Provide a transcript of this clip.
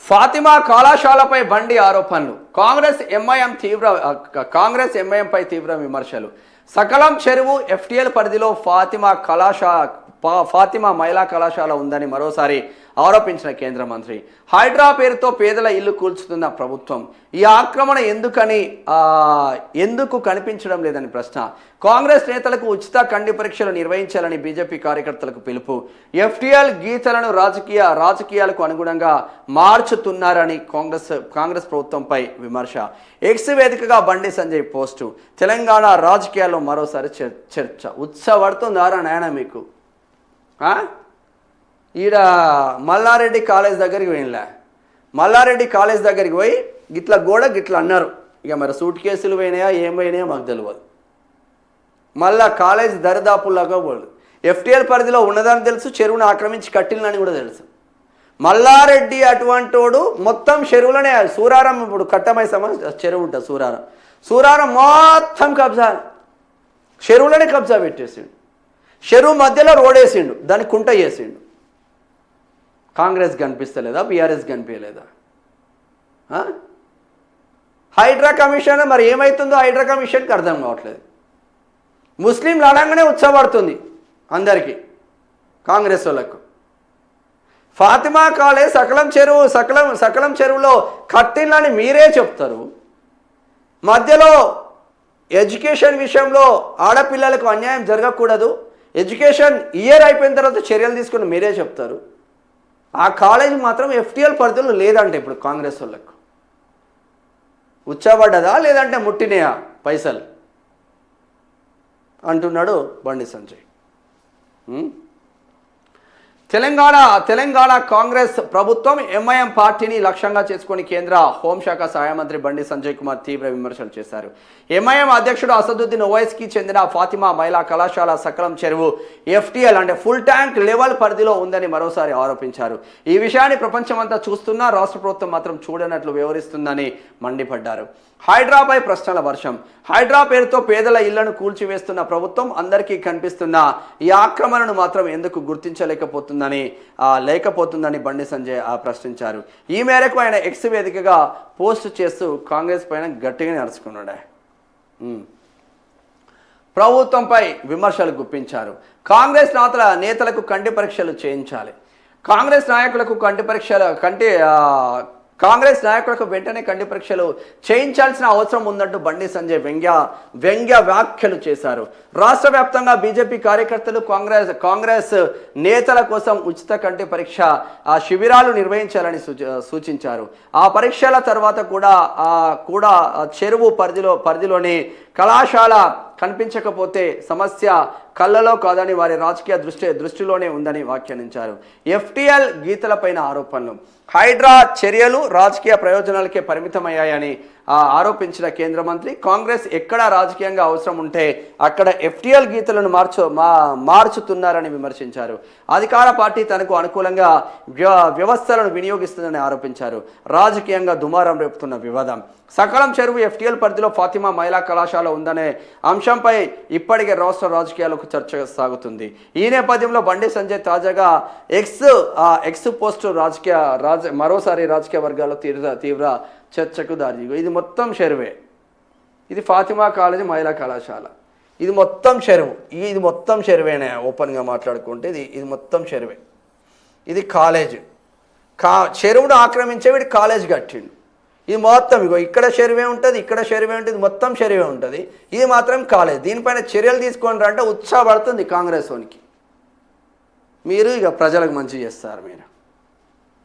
ఫాతిమా కళాశాలపై బండి ఆరోపణలు. కాంగ్రెస్ ఎంఐఎంపై తీవ్ర విమర్శలు. సకలం చెరువు ఎఫ్టీఎల్ పరిధిలో ఫాతిమా మహిళా కళాశాల ఉందని మరోసారి ఆరోపించిన కేంద్ర మంత్రి. హైడ్రా పేరుతో పేదల ఇల్లు కూల్చుతున్న ప్రభుత్వం ఈ ఆక్రమణ ఎందుకు కనిపించడం లేదని ప్రశ్న. కాంగ్రెస్ నేతలకు ఉచిత కంటి పరీక్షలు నిర్వహించాలని బీజేపీ కార్యకర్తలకు పిలుపు. ఎఫ్టీఎల్ గీతలను రాజకీయాలకు అనుగుణంగా మార్చుతున్నారని కాంగ్రెస్ ప్రభుత్వంపై విమర్శ. ఎక్స్ వేదికగా బండి సంజయ్ పోస్టు. తెలంగాణ రాజకీయాల్లో మరోసారి చర్చ. ఉత్సవడుతుందారా నాయన మీకు? ఈడ మల్లారెడ్డి కాలేజ్ దగ్గరికి పోయినలే. మల్లారెడ్డి కాలేజ్ దగ్గరికి పోయి గిట్ల గిట్ల అన్నారు. ఇక మరి సూట్ కేసులు పోయినాయా ఏం పోయినాయో మాకు తెలియదు. మళ్ళా కాలేజ్ దరిదాపుల్లాగా పోదు. ఎఫ్టీఎల్ పరిధిలో ఉన్నదని తెలుసు, చెరువును ఆక్రమించి కట్టినని కూడా తెలుసు. మల్లారెడ్డి అటువంటి వాడు మొత్తం చెరువులనే. సూరారం ఇప్పుడు కట్టమై చెరువు ఉంటుంది. సూరారం మొత్తం కబ్జా, చెరువులనే కబ్జా పెట్టేసిండు. చెరువు మధ్యలో రోడ్ వేసిండు, దాన్ని కుంట చేసిండు. కాంగ్రెస్ కనిపిస్తలేదా? బీఆర్ఎస్ కనిపించలేదా? హైడ్రా కమిషన్ మరి ఏమవుతుందో హైడ్రా కమిషన్కి అర్థం కావట్లేదు. ముస్లింలు అనగానే ఉత్సవపడుతుంది అందరికీ, కాంగ్రెస్ వాళ్ళకు. ఫాతిమా కాలేజ్ సకలం చెరువులో కట్టినని మీరే చెప్తారు. మధ్యలో ఎడ్యుకేషన్ విషయంలో ఆడపిల్లలకు అన్యాయం జరగకూడదు, ఎడ్యుకేషన్ ఇయర్ అయిపోయిన తర్వాత చర్యలు తీసుకుని మీరే చెప్తారు. ఆ కాలేజ్ మాత్రం ఎఫ్టీఎల్ పరిధిలో లేదంటే ఇప్పుడు కాంగ్రెస్ వాళ్ళకు ఉచ్చబడ్డదా లేదంటే ముట్టినాయా పైసలు అంటున్నాడు బండి సంజయ్. తెలంగాణ కాంగ్రెస్ ప్రభుత్వం ఎంఐఎం పార్టీని లక్ష్యంగా చేసుకుని కేంద్ర హోంశాఖ సహాయ మంత్రి బండి సంజయ్ కుమార్ తీవ్ర విమర్శలు చేశారు. ఎంఐఎం అధ్యక్షుడు అసదుద్దీన్ ఓవైసీకి చెందిన ఫాతిమా మహిళా కళాశాల సకలం చెరువు ఎఫ్టీఎల్ అంటే ఫుల్ ట్యాంక్ లెవెల్ పరిధిలో ఉందని మరోసారి ఆరోపించారు. ఈ విషయాన్ని ప్రపంచమంతా చూస్తున్నా రాష్ట్ర ప్రభుత్వం మాత్రం చూడనట్లు వ్యవహరిస్తుందని మండిపడ్డారు. హైడ్రాపై ప్రశ్నల వర్షం. హైడ్రా పేరుతో పేదల ఇళ్లను కూల్చివేస్తున్న ప్రభుత్వం అందరికీ కనిపిస్తున్న ఈ ఆక్రమణను మాత్రం ఎందుకు లేకపోతుందని బండి సంజయ్ ప్రశ్నించారు. ఈ మేరకు ఆయన ఎక్స్ వేదికగా పోస్ట్ చేస్తూ కాంగ్రెస్ పైన గట్టిగా నడుచుకున్నాడు. ప్రభుత్వంపై విమర్శలు గుప్పించారు. కాంగ్రెస్ నేతలకు కంటి పరీక్షలు చేయించాలి. కాంగ్రెస్ నాయకులకు వెంటనే కంటి పరీక్షలు చేయించాల్సిన అవసరం ఉందంటూ బండి సంజయ్ వ్యంగ్య వ్యాఖ్యలు చేశారు. రాష్ట్ర వ్యాప్తంగా బీజేపీ కార్యకర్తలు కాంగ్రెస్ నేతల కోసం ఉచిత కంటి పరీక్ష శిబిరాలు నిర్వహించాలని సూచించారు. ఆ పరీక్షల తర్వాత కూడా చెరువు పరిధిలోని కళాశాల కనిపించకపోతే సమస్య కళ్ళలో కాదని వారి రాజకీయ దృష్టిలోనే ఉందని వ్యాఖ్యానించారు. ఎఫ్టీఎల్ గీతలపైన ఆరోపణలు. హైడ్రా చర్యలు రాజకీయ ప్రయోజనాలకే పరిమితమయ్యాయని ఆరోపించిన కేంద్ర మంత్రి కాంగ్రెస్ ఎక్కడ రాజకీయంగా అవసరం ఉంటే అక్కడ ఎఫ్టీఎల్ గీతలను మార్చుతున్నారని విమర్శించారు. అధికార పార్టీ తనకు అనుకూలంగా వ్యవస్థలను వినియోగిస్తుందని ఆరోపించారు. రాజకీయంగా దుమారం రేపుతున్న వివాదం. సకలం చెరువు ఎఫ్టీఎల్ పరిధిలో ఫాతిమా మహిళా కళాశాల ఉందనే అంశంపై ఇప్పటికే రాష్ట్ర రాజకీయాలకు చర్చ సాగుతుంది. ఈ నేపథ్యంలో బండి సంజయ్ తాజాగా ఎక్స్ పోస్టు మరోసారి రాజకీయ వర్గాల్లో తీవ్ర చర్చకు దారి. ఇది మొత్తం చెరువే. ఇది ఫాతిమా కాలేజీ మహిళా కళాశాల. ఇది మొత్తం చెరువు. ఇది మొత్తం చెరువేనే. ఓపెన్గా మాట్లాడుకుంటే ఇది మొత్తం చెరువే. ఇది కాలేజ్. చెరువును ఆక్రమించే వీడి కాలేజ్ కట్టిండు. ఇది మొత్తం ఇక్కడ చెరువే ఉంటుంది, ఇక్కడ చెరువే ఉంటుంది, మొత్తం చెరువే ఉంటుంది. ఇది మాత్రం కాలేజ్. దీనిపైన చర్యలు తీసుకోండి అంటే ఉత్సాహపడుతుంది కాంగ్రెస్ వానికి. మీరు ప్రజలకు మంచి చేస్తారు మీరు.